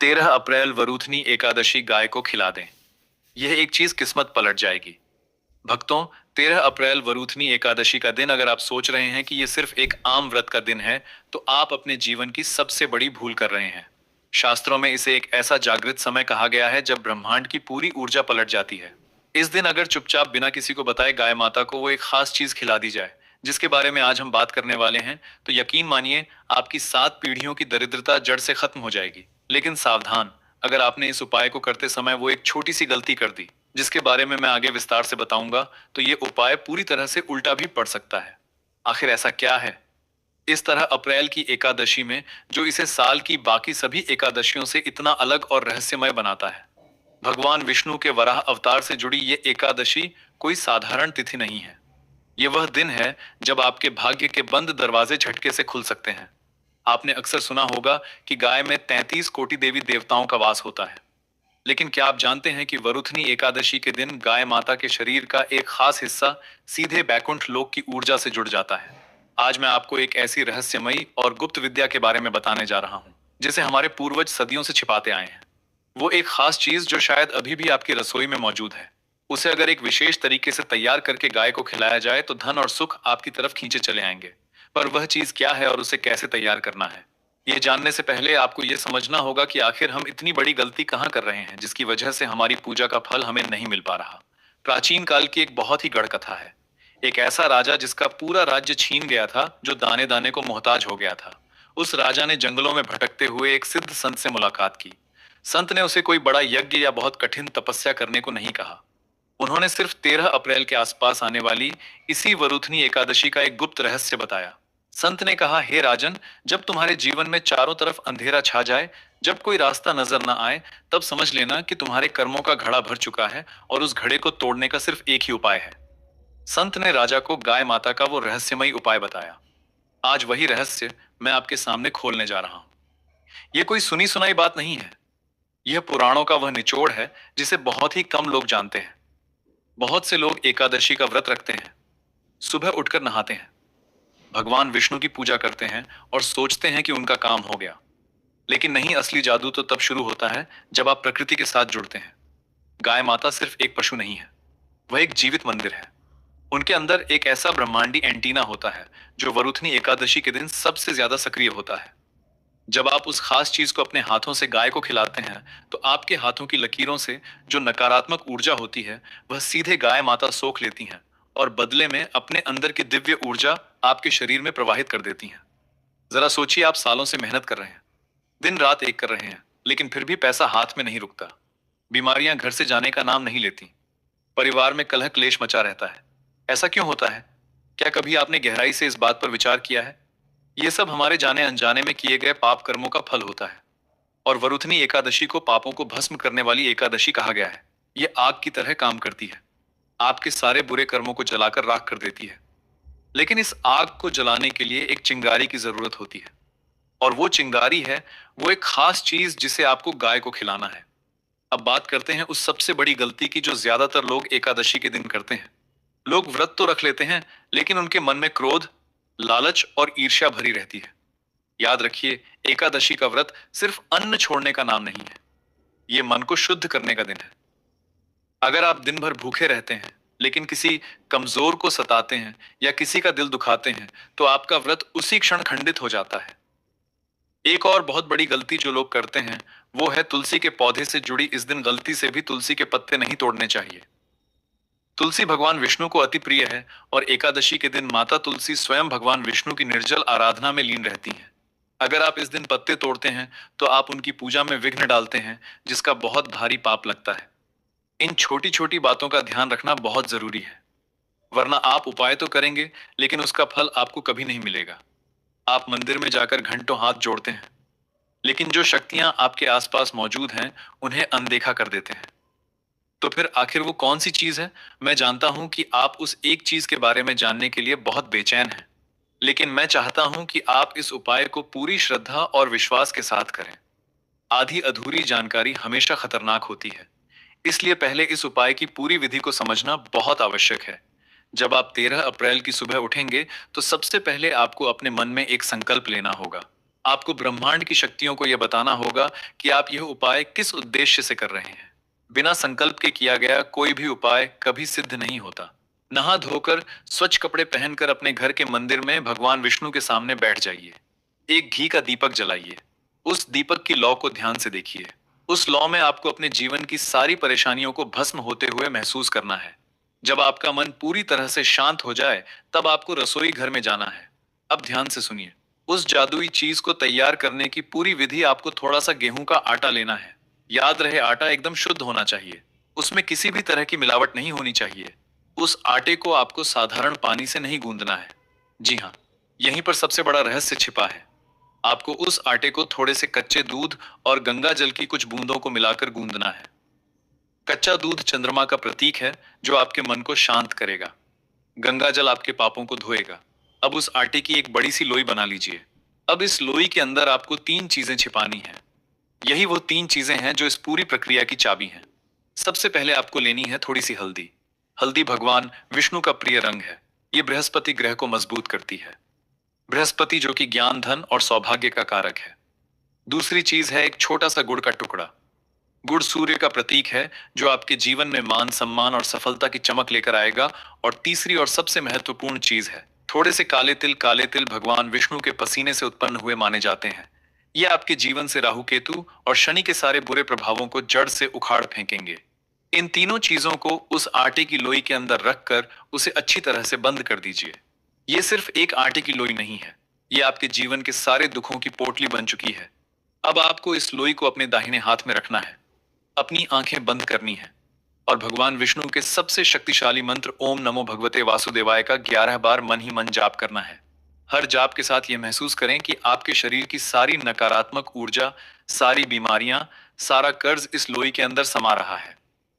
13 अप्रैल वरूथनी एकादशी गाय को खिला दें। यह एक चीज किस्मत पलट जाएगी। भक्तों, 13 अप्रैल वरूथनी एकादशी का दिन अगर आप सोच रहे हैं कि यह सिर्फ एक आम व्रत का दिन है, तो आप अपने जीवन की सबसे बड़ी भूल कर रहे हैं। शास्त्रों में इसे एक ऐसा जागृत समय कहा गया है जब ब्रह्मांड की पूरी ऊर्जा पलट जाती है। इस दिन अगर चुपचाप बिना किसी को बताए गाय माता को वो एक खास चीज खिला दी जाए, जिसके बारे में आज हम बात करने वाले हैं, तो यकीन मानिए आपकी 7 पीढ़ियों की दरिद्रता जड़ से खत्म हो जाएगी। लेकिन सावधान, अगर आपने इस उपाय को करते समय वो एक छोटी सी गलती कर दी, जिसके बारे में मैं आगे विस्तार से बताऊंगा, तो ये उपाय पूरी तरह से उल्टा भी पड़ सकता है। आखिर ऐसा क्या है इस तरह अप्रैल की एकादशी में, जो इसे साल की बाकी सभी एकादशियों से इतना अलग और रहस्यमय बनाता है? भगवान विष्णु के वराह अवतार से जुड़ी ये एकादशी कोई साधारण तिथि नहीं है। ये वह दिन है जब आपके भाग्य के बंद दरवाजे झटके से खुल सकते हैं। आपने अक्सर सुना होगा कि गाय में 33 कोटि देवी देवताओं का वास होता है। लेकिन क्या आप जानते हैं कि वरुथनी एकादशी के दिन गाय माता के शरीर का एक खास हिस्सा सीधे बैकुंठ लोक की ऊर्जा से जुड़ जाता है? आज मैं आपको एक ऐसी रहस्यमयी और गुप्त विद्या के बारे में बताने जा रहा हूं, जिसे हमारे पूर्वज सदियों से छिपाते आए हैं। वो एक खास चीज जो शायद अभी भी आपकी रसोई में मौजूद है। उसे अगर एक विशेष तरीके से तैयार करके गाय को खिलाया जाए, तो धन और सुख आपकी तरफ खींचे चले आएंगे। पर वह चीज क्या है और उसे कैसे तैयार करना है, ये जानने से पहले आपको यह समझना होगा कि आखिर हम इतनी बड़ी गलती कहाँ कर रहे हैं, जिसकी वजह से हमारी पूजा का फल हमें नहीं मिल पा रहा। प्राचीन काल की एक बहुत ही गढ़ कथा है। एक ऐसा राजा जिसका पूरा राज्य छीन गया था, जो दाने दाने को मोहताज हो गया था। उस राजा ने जंगलों में भटकते हुए एक सिद्ध संत से मुलाकात की। संत ने उसे कोई बड़ा यज्ञ या बहुत कठिन तपस्या करने को नहीं कहा। उन्होंने सिर्फ 13 अप्रैल के आसपास आने वाली इसी वरुथनी एकादशी का एक गुप्त रहस्य बताया। संत ने कहा, हे राजन, जब तुम्हारे जीवन में चारों तरफ अंधेरा छा जाए, जब कोई रास्ता नजर ना आए, तब समझ लेना कि तुम्हारे कर्मों का घड़ा भर चुका है और उस घड़े को तोड़ने का सिर्फ एक ही उपाय है। संत ने राजा को गाय माता का वो रहस्यमयी उपाय बताया। आज वही रहस्य मैं आपके सामने खोलने जा रहा हूं। यह कोई सुनी सुनाई बात नहीं है। यह पुराणों का वह निचोड़ है जिसे बहुत ही कम लोग जानते हैं। बहुत से लोग एकादशी का व्रत रखते हैं, सुबह उठकर नहाते हैं, भगवान विष्णु की पूजा करते हैं और सोचते हैं कि उनका काम हो गया। लेकिन नहीं, असली जादू तो तब शुरू होता है जब आप प्रकृति के साथ जुड़ते हैं। गाय माता सिर्फ एक पशु नहीं है, वह एक जीवित मंदिर है। उनके अंदर एक ऐसा ब्रह्मांडी एंटीना होता है जो वरुथनी एकादशी के दिन सबसे ज्यादा सक्रिय होता है। जब आप उस खास चीज को अपने हाथों से गाय को खिलाते हैं, तो आपके हाथों की लकीरों से जो नकारात्मक ऊर्जा होती है, वह सीधे गाय माता सोख लेती हैं और बदले में अपने अंदर की दिव्य ऊर्जा आपके शरीर में प्रवाहित कर देती हैं। जरा सोचिए, आप सालों से मेहनत कर रहे हैं, दिन रात एक कर रहे हैं, लेकिन फिर भी पैसा हाथ में नहीं रुकता। बीमारियां घर से जाने का नाम नहीं लेती। परिवार में कलह क्लेश मचा रहता है। ऐसा क्यों होता है? क्या कभी आपने गहराई से इस बात पर विचार किया है? यह सब हमारे जाने अनजाने में किए गए पाप कर्मों का फल होता है। और वरुथनी एकादशी को पापों को भस्म करने वाली एकादशी कहा गया है। यह आग की तरह काम करती है, आपके सारे बुरे कर्मों को जलाकर राख कर देती है। लेकिन इस आग को जलाने के लिए एक चिंगारी की जरूरत होती है, और वो चिंगारी है वो एक खास चीज जिसे आपको गाय को खिलाना है। अब बात करते हैं उस सबसे बड़ी गलती की जो ज्यादातर लोग एकादशी के दिन करते हैं। लोग व्रत तो रख लेते हैं, लेकिन उनके मन में क्रोध, लालच और ईर्ष्या भरी रहती है। याद रखिए, एकादशी का व्रत सिर्फ अन्न छोड़ने का नाम नहीं है, यह मन को शुद्ध करने का दिन है। अगर आप दिन भर भूखे रहते हैं, लेकिन किसी कमजोर को सताते हैं या किसी का दिल दुखाते हैं, तो आपका व्रत उसी क्षण खंडित हो जाता है। एक और बहुत बड़ी गलती जो लोग करते हैं, वो है तुलसी के पौधे से जुड़ी इस दिन गलती से भी तुलसी के पत्ते नहीं तोड़ने चाहिए। तुलसी भगवान विष्णु को अति प्रिय है, और एकादशी के दिन माता तुलसी स्वयं भगवान विष्णु की निर्जल आराधना में लीन रहती हैं। अगर आप इस दिन पत्ते तोड़ते हैं, तो आप उनकी पूजा में विघ्न डालते हैं, जिसका बहुत भारी पाप लगता है। इन छोटी छोटी बातों का ध्यान रखना बहुत जरूरी है, वरना आप उपाय तो करेंगे, लेकिन उसका फल आपको कभी नहीं मिलेगा। आप मंदिर में जाकर घंटों हाथ जोड़ते हैं, लेकिन जो शक्तियां आपके आसपास मौजूद हैं, उन्हें अनदेखा कर देते हैं। तो फिर आखिर वो कौन सी चीज है? मैं जानता हूं कि आप उस एक चीज के बारे में जानने के लिए बहुत बेचैन हैं, लेकिन मैं चाहता हूं कि आप इस उपाय को पूरी श्रद्धा और विश्वास के साथ करें। आधी अधूरी जानकारी हमेशा खतरनाक होती है, इसलिए पहले इस उपाय की पूरी विधि को समझना बहुत आवश्यक है। जब आप 13 अप्रैल की सुबह उठेंगे, तो सबसे पहले आपको अपने मन में एक संकल्प लेना होगा। आपको ब्रह्मांड की शक्तियों को यह बताना होगा कि आप यह उपाय किस उद्देश्य से कर रहे हैं। बिना संकल्प के किया गया कोई भी उपाय कभी सिद्ध नहीं होता। नहा धोकर स्वच्छ कपड़े पहनकर अपने घर के मंदिर में भगवान विष्णु के सामने बैठ जाइए। एक घी का दीपक जलाइए। उस दीपक की लौ को ध्यान से देखिए। उस लौ में आपको अपने जीवन की सारी परेशानियों को भस्म होते हुए महसूस करना है। जब आपका मन पूरी तरह से शांत हो जाए, तब आपको रसोई घर में जाना है। अब ध्यान से सुनिए। उस जादुई चीज को तैयार करने की पूरी विधि आपको थोड़ा सा गेहूं का आटा लेना है। याद रहे, आटा एकदम शुद्ध होना चाहिए। उसमें किसी भी तरह की मिलावट नहीं होनी चाहिए। उस आटे को आपको साधारण पानी से नहीं गूंदना है। जी हाँ, यहीं पर सबसे बड़ा रहस्य छिपा है। आपको उस आटे को थोड़े से कच्चे दूध और गंगा जल की कुछ बूंदों को मिलाकर गूंदना है। कच्चा दूध चंद्रमा का प्रतीक है, जो आपके मन को शांत करेगा। गंगा जल आपके पापों को धोएगा। अब उस आटे की एक बड़ी सी लोई बना लीजिए। अब इस लोई के अंदर आपको तीन चीजें छिपानी हैं। यही वो तीन चीजें हैं जो इस पूरी प्रक्रिया की चाबी हैं। सबसे पहले आपको लेनी है थोड़ी सी हल्दी। हल्दी भगवान विष्णु का प्रिय रंग है। ये बृहस्पति ग्रह को मजबूत करती है। बृहस्पति जो कि ज्ञान, धन और सौभाग्य का कारक है। दूसरी चीज है एक छोटा सा गुड़ का टुकड़ा। गुड़ सूर्य का प्रतीक है, जो आपके जीवन में मान, सम्मान और सफलता की चमक लेकर आएगा। और तीसरी और सबसे महत्वपूर्ण चीज है थोड़े से काले तिल। काले तिल भगवान विष्णु के पसीने से उत्पन्न हुए माने जाते हैं। ये आपके जीवन से राहु, केतु और शनि के सारे बुरे प्रभावों को जड़ से उखाड़ फेंकेंगे। इन तीनों चीजों को उस आटे की लोई के अंदर रखकर उसे अच्छी तरह से बंद कर दीजिए। ये सिर्फ एक आटे की लोई नहीं है, ये आपके जीवन के सारे दुखों की पोटली बन चुकी है। अब आपको इस लोई को अपने दाहिने हाथ में रखना है, अपनी आंखें बंद करनी है और भगवान विष्णु के सबसे शक्तिशाली मंत्र ओम नमो भगवते वासुदेवाय का 11 बार मन ही मन जाप करना है। हर जाप के साथ यह महसूस करें कि आपके शरीर की सारी नकारात्मक ऊर्जा, सारी बीमारियां, सारा कर्ज इस लोई के अंदर समा रहा है।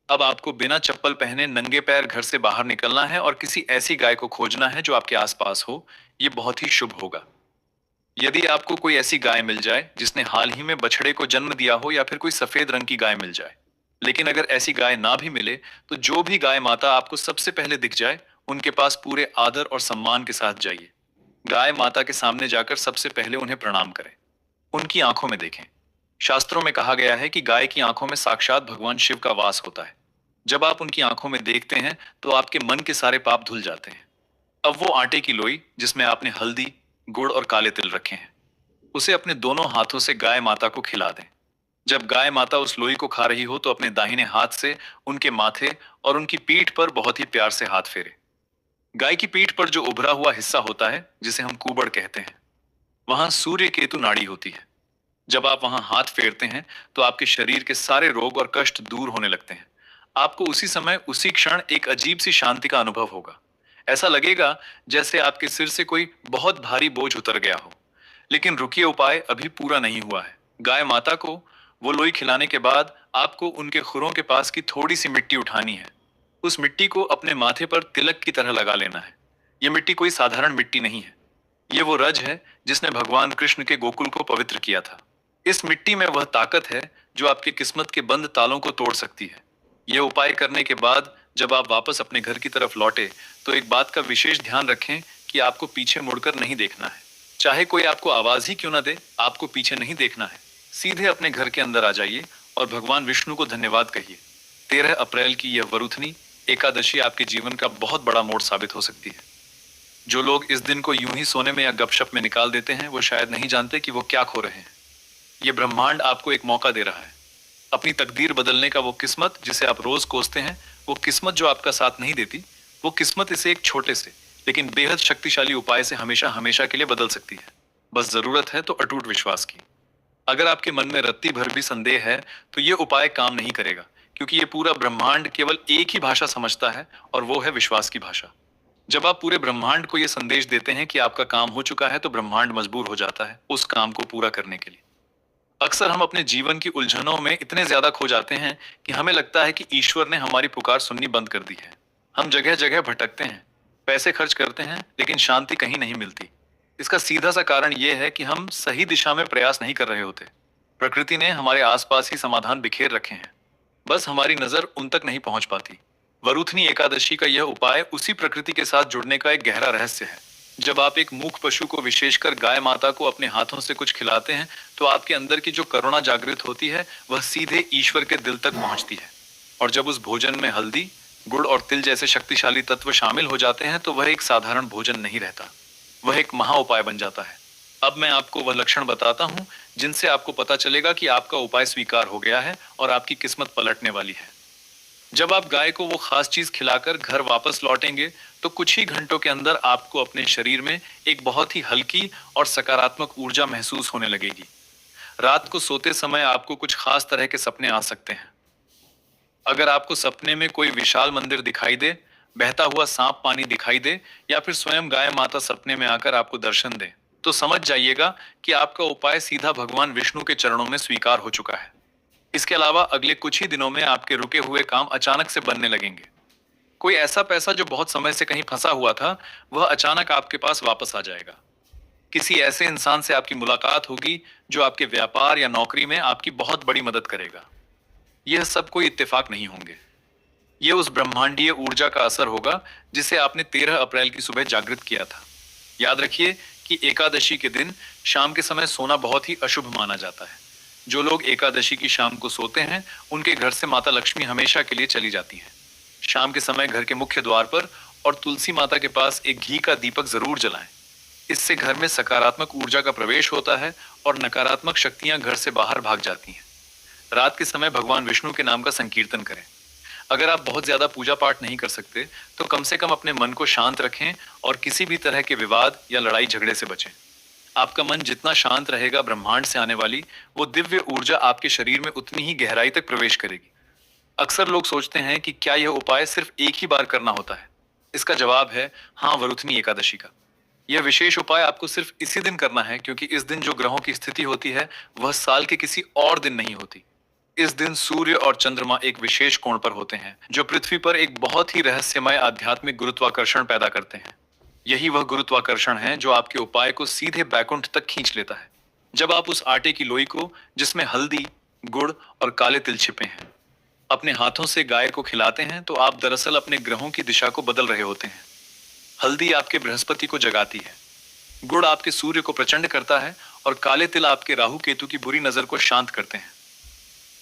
अब आपको बिना चप्पल पहने नंगे पैर घर से बाहर निकलना है और किसी ऐसी गाय को खोजना है जो आपके आसपास हो। यह बहुत ही शुभ होगा। यदि आपको कोई ऐसी गाय मिल जाए जिसने हाल ही में बछड़े को जन्म दिया हो, या फिर कोई सफेद रंग की गाय मिल जाए। लेकिन अगर ऐसी गाय ना भी मिले, तो जो भी गाय माता आपको सबसे पहले दिख जाए, उनके पास पूरे आदर और सम्मान के साथ जाइए। गाय माता के सामने जाकर सबसे पहले उन्हें प्रणाम करें। उनकी आंखों में देखें। शास्त्रों में कहा गया है कि गाय की आंखों में साक्षात भगवान शिव का वास होता है। जब आप उनकी आंखों में देखते हैं, तो आपके मन के सारे पाप धुल जाते हैं। अब वो आटे की लोई जिसमें आपने हल्दी, गुड़ और काले तिल रखे हैं, उसे अपने दोनों हाथों से गाय माता को खिला दें। जब गाय माता उस लोई को खा रही हो, तो अपने दाहिने हाथ से उनके माथे और उनकी पीठ पर बहुत ही प्यार से हाथ फेरे। गाय की पीठ पर जो उभरा हुआ हिस्सा होता है, जिसे हम कुबड़ कहते हैं, वहां सूर्य केतु नाड़ी होती है। जब आप वहां हाथ फेरते हैं, तो आपके शरीर के सारे रोग और कष्ट दूर होने लगते हैं। आपको उसी समय, उसी क्षण एक अजीब सी शांति का अनुभव होगा। ऐसा लगेगा जैसे आपके सिर से कोई बहुत भारी बोझ उतर गया हो। लेकिन रुकिए, उपाय अभी पूरा नहीं हुआ है। गाय माता को वो लोई खिलाने के बाद आपको उनके खुरों के पास की थोड़ी सी मिट्टी उठानी है। उस मिट्टी को अपने माथे पर तिलक की तरह लगा लेना है। यह मिट्टी कोई साधारण मिट्टी नहीं है। ये वो रज है जिसने भगवान कृष्ण के गोकुल को पवित्र किया था। इस मिट्टी में वह ताकत है जो आपकी किस्मत के बंद तालों को तोड़ सकती है। यह उपाय करने के बाद जब आप वापस अपने घर की तरफ लौटे, तो एक बात का विशेष ध्यान रखें कि आपको पीछे मुड़कर नहीं देखना है। चाहे कोई आपको आवाज ही क्यों ना दे, आपको पीछे नहीं देखना है। सीधे अपने घर के अंदर आ जाइए और भगवान विष्णु को धन्यवाद कहिए। 13 अप्रैल की यह वरुथनी एकादशी आपके जीवन का बहुत बड़ा मोड़ साबित हो सकती है। जो लोग इस दिन को यूं ही सोने में या गपशप में निकाल देते हैं, वो शायद नहीं जानते कि वो क्या खो रहे हैं। ये ब्रह्मांड आपको एक मौका दे रहा है अपनी तकदीर बदलने का। वो किस्मत जिसे आप रोज कोसते हैं, वो किस्मत जो आपका साथ नहीं देती, वो किस्मत इसे एक छोटे से लेकिन बेहद शक्तिशाली उपाय से हमेशा हमेशा के लिए बदल सकती है। बस जरूरत है तो अटूट विश्वास की। अगर आपके मन में रत्ती भर भी संदेह है, तो ये उपाय काम नहीं करेगा, क्योंकि ये पूरा ब्रह्मांड केवल एक ही भाषा समझता है, और वो है विश्वास की भाषा। जब आप पूरे ब्रह्मांड को यह संदेश देते हैं कि आपका काम हो चुका है, तो ब्रह्मांड मजबूर हो जाता है उस काम को पूरा करने के लिए। अक्सर हम अपने जीवन की उलझनों में इतने ज्यादा खो जाते हैं कि हमें लगता है कि ईश्वर ने हमारी पुकार सुननी बंद कर दी है। हम जगह जगह भटकते हैं, पैसे खर्च करते हैं, लेकिन शांति कहीं नहीं मिलती। इसका सीधा सा कारण यह है कि हम सही दिशा में प्रयास नहीं कर रहे होते। प्रकृति ने हमारे आसपास ही समाधान बिखेर रखे हैं, बस हमारी नजर उन तक नहीं पहुंच पाती। वरुथनी एकादशी का यह उपाय उसी प्रकृति के साथ जुड़ने का एक गहरा रहस्य है। जब आप एक मूक पशु को, विशेषकर गाय माता को, अपने हाथों से कुछ खिलाते हैं तो आपके अंदर की जो करुणा जागृत होती है वह सीधे ईश्वर के दिल तक पहुंचती है। और जब उस भोजन में हल्दी, गुड़ और तिल जैसे शक्तिशाली तत्व शामिल हो जाते हैं तो वह एक साधारण भोजन नहीं रहता, वह एक महा उपाय बन जाता है। अब मैं आपको वह लक्षण बताता हूं जिनसे आपको पता चलेगा कि आपका उपाय स्वीकार हो गया है और आपकी किस्मत पलटने वाली है। जब आप गाय को वो खास चीज खिलाकर घर वापस लौटेंगे तो कुछ ही घंटों के अंदर आपको अपने शरीर में एक बहुत ही हल्की और सकारात्मक ऊर्जा महसूस होने लगेगी। रात को सोते समय आपको कुछ खास तरह के सपने आ सकते हैं। अगर आपको सपने में कोई विशाल मंदिर दिखाई दे, बहता हुआ सांप पानी दिखाई दे या फिर स्वयं गाय माता सपने में आकर आपको दर्शन दे, तो समझ जाइएगा कि आपका उपाय सीधा भगवान विष्णु के चरणों में स्वीकार हो चुका है। इसके अलावा अगले कुछ ही दिनों में आपके रुके हुए काम अचानक से बनने लगेंगे। कोई ऐसा पैसा जो बहुत समय से कहीं फंसा हुआ था, वह अचानक आपके पास वापस आ जाएगा। किसी ऐसे इंसान से आपकी मुलाकात होगी जो आपके व्यापार या नौकरी में आपकी बहुत बड़ी मदद करेगा। यह सब कोई इत्तेफाक नहीं होंगे, यह उस ब्रह्मांडीय ऊर्जा का असर होगा जिसे आपने 13 अप्रैल की सुबह जागृत किया था। याद रखिए कि एकादशी के दिन शाम के समय सोना बहुत ही अशुभ माना जाता है। जो लोग एकादशी की शाम को सोते हैं उनके घर से माता लक्ष्मी हमेशा के लिए चली जाती हैं। शाम के समय घर के मुख्य द्वार पर और तुलसी माता के पास एक घी का दीपक जरूर जलाएं। इससे घर में सकारात्मक ऊर्जा का प्रवेश होता है और नकारात्मक शक्तियां घर से बाहर भाग जाती हैं। रात के समय भगवान विष्णु के नाम का संकीर्तन करें। अगर आप बहुत ज्यादा पूजा पाठ नहीं कर सकते तो कम से कम अपने मन को शांत रखें और किसी भी तरह के विवाद या लड़ाई झगड़े से बचें। आपका मन जितना शांत रहेगा, ब्रह्मांड से आने वाली वो दिव्य ऊर्जा आपके शरीर में उतनी ही गहराई तक प्रवेश करेगी। अक्सर लोग सोचते हैं कि क्या यह उपाय सिर्फ एक ही बार करना होता है। इसका जवाब है हाँ, वरुथनी एकादशी का। यह विशेष उपाय आपको सिर्फ इसी दिन करना है क्योंकि इस दिन जो ग्रहों की स्थिति होती है वह साल के किसी और दिन नहीं होती। इस दिन सूर्य और चंद्रमा एक विशेष कोण पर होते हैं जो पृथ्वी पर एक बहुत ही रहस्यमय आध्यात्मिक गुरुत्वाकर्षण पैदा करते हैं। यही वह गुरुत्वाकर्षण है जो आपके उपाय को सीधे बैकुंठ तक खींच लेता है। जब आप उस आटे की लोई को, जिसमें हल्दी, गुड़ और काले तिल छिपे हैं, अपने हाथों से गाय को खिलाते हैं तो आप दरअसल अपने ग्रहों की दिशा को बदल रहे होते हैं। हल्दी आपके बृहस्पति को जगाती है, गुड़ आपके सूर्य को प्रचंड करता है और काले तिल आपके राहु केतु की बुरी नजर को शांत करते हैं।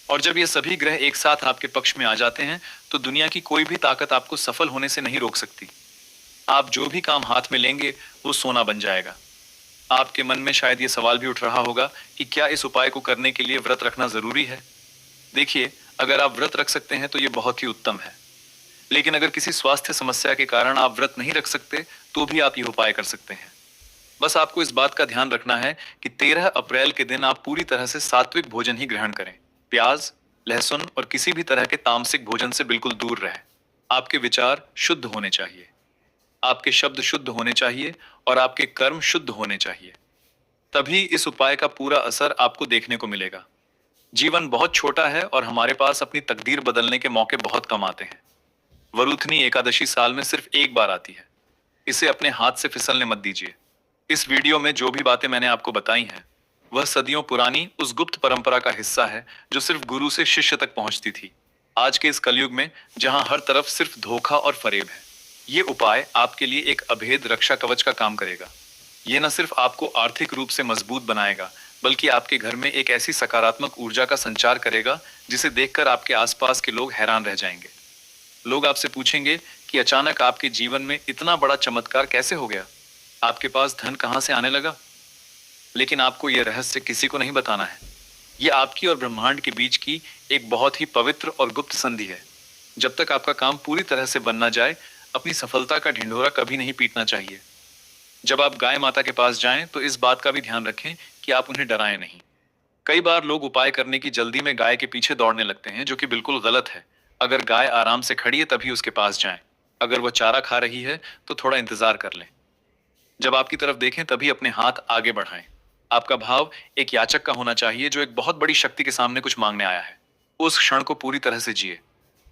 और जब ये सभी ग्रह एक साथ आपके पक्ष में आ जाते हैं तो दुनिया की कोई भी ताकत आपको सफल होने से नहीं रोक सकती। आप जो भी काम हाथ में लेंगे वो सोना बन जाएगा। आपके मन में शायद ये सवाल भी उठ रहा होगा कि क्या इस उपाय को करने के लिए व्रत रखना जरूरी है। देखिए, अगर आप व्रत रख सकते हैं तो ये बहुत ही उत्तम है, लेकिन अगर किसी स्वास्थ्य समस्या के कारण आप व्रत नहीं रख सकते तो भी आप ये उपाय कर सकते हैं। बस आपको इस बात का ध्यान रखना है कि 13 अप्रैल के दिन आप पूरी तरह से सात्विक भोजन ही ग्रहण करें। प्याज, लहसुन और किसी भी तरह के तामसिक भोजन से बिल्कुल दूर रहें। आपके विचार शुद्ध होने चाहिए, आपके शब्द शुद्ध होने चाहिए और आपके कर्म शुद्ध होने चाहिए। तभी इस उपाय का पूरा असर आपको देखने को मिलेगा। जीवन बहुत छोटा है और हमारे पास अपनी तकदीर बदलने के मौके बहुत कम आते हैं। वरुथनी एकादशी साल में सिर्फ एक बार आती है। इसे अपने हाथ से फिसलने मत दीजिए। इस वीडियो में जो भी बातें मैंने आपको बताई हैं वह सदियों पुरानी उस गुप्त परंपरा का हिस्सा है जो सिर्फ गुरु से शिष्य तक पहुंचती थी। आज के इस कलयुग में जहां हर तरफ सिर्फ धोखा और फरेब है, ये उपाय आपके लिए एक अभेद रक्षा कवच का काम करेगा। ये न सिर्फ आपको आर्थिक रूप से मजबूत बनाएगा बल्कि आपके घर में एक ऐसी सकारात्मक ऊर्जा का संचार करेगा जिसे देखकर आपके आसपास के लोग हैरान रह जाएंगे। लोग आपसे पूछेंगे कि अचानक आपके जीवन में इतना बड़ा चमत्कार कैसे हो गया, आपके पास धन कहां से आने लगा। लेकिन आपको यह रहस्य किसी को नहीं बताना है। यह आपकी और ब्रह्मांड के बीच की एक बहुत ही पवित्र और गुप्त संधि है। जब तक आपका काम पूरी तरह से बन ना जाए, अपनी सफलता का ढिंढोरा कभी नहीं पीटना चाहिए। जब आप गाय माता के पास जाएं तो इस बात का भी ध्यान रखें कि आप उन्हें डराएं नहीं। कई बार लोग उपाय करने की जल्दी में गाय के पीछे दौड़ने लगते हैं, जो कि बिल्कुल गलत है। अगर गाय आराम से खड़ी है तभी उसके पास जाएं। अगर वह चारा खा रही है तो थोड़ा इंतजार कर लें। जब आपकी तरफ देखें तभी अपने हाथ आगे बढ़ाएं। आपका भाव एक याचक का होना चाहिए जो एक बहुत बड़ी शक्ति के सामने कुछ मांगने आया है। उस क्षण को पूरी तरह से जिए।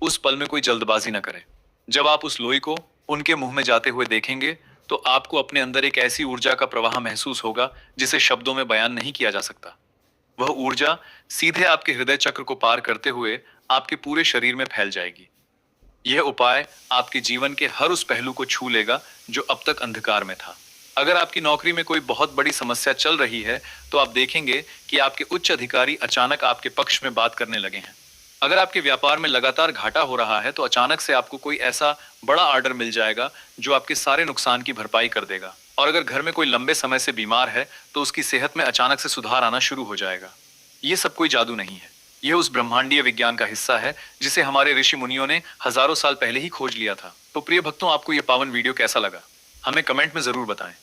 उस पल में कोई जल्दबाजी न करें। जब आप उस लोई को उनके मुंह में जाते हुए देखेंगे तो आपको अपने अंदर एक ऐसी ऊर्जा का प्रवाह महसूस होगा जिसे शब्दों में बयान नहीं किया जा सकता। वह ऊर्जा सीधे आपके हृदय चक्र को पार करते हुए आपके पूरे शरीर में फैल जाएगी। यह उपाय आपके जीवन के हर उस पहलू को छू लेगा जो अब तक अंधकार में था। अगर आपकी नौकरी में कोई बहुत बड़ी समस्या चल रही है, तो आप देखेंगे कि आपके उच्च अधिकारी अचानक आपके पक्ष में बात करने लगे हैं। अगर आपके व्यापार में लगातार घाटा हो रहा है, तो अचानक से आपको कोई ऐसा बड़ा ऑर्डर मिल जाएगा जो आपके सारे नुकसान की भरपाई कर देगा। और अगर घर में कोई लंबे समय से बीमार है, तो उसकी सेहत में अचानक से सुधार आना शुरू हो जाएगा। ये सब कोई जादू नहीं है। यह उस ब्रह्मांडीय विज्ञान का हिस्सा है जिसे हमारे ऋषि मुनियों ने हजारों साल पहले ही खोज लिया था। तो प्रिय भक्तों, आपको यह पावन वीडियो कैसा लगा? हमें कमेंट में जरूर बताएं।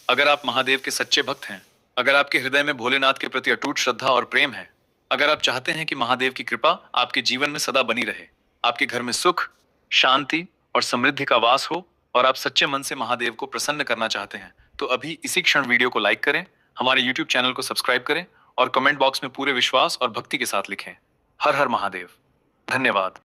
अगर आप महादेव के सच्चे भक्त हैं, अगर आपके हृदय में भोलेनाथ के प्रति अटूट श्रद्धा और प्रेम है, अगर आप चाहते हैं कि महादेव की कृपा आपके जीवन में सदा बनी रहे, आपके घर में सुख, शांति और समृद्धि का वास हो, और आप सच्चे मन से महादेव को प्रसन्न करना चाहते हैं, तो अभी इसी क्षण वीडियो को लाइक करें, हमारे YouTube चैनल को सब्सक्राइब करें और कमेंट बॉक्स में पूरे विश्वास और भक्ति के साथ लिखें, हर हर महादेव। धन्यवाद।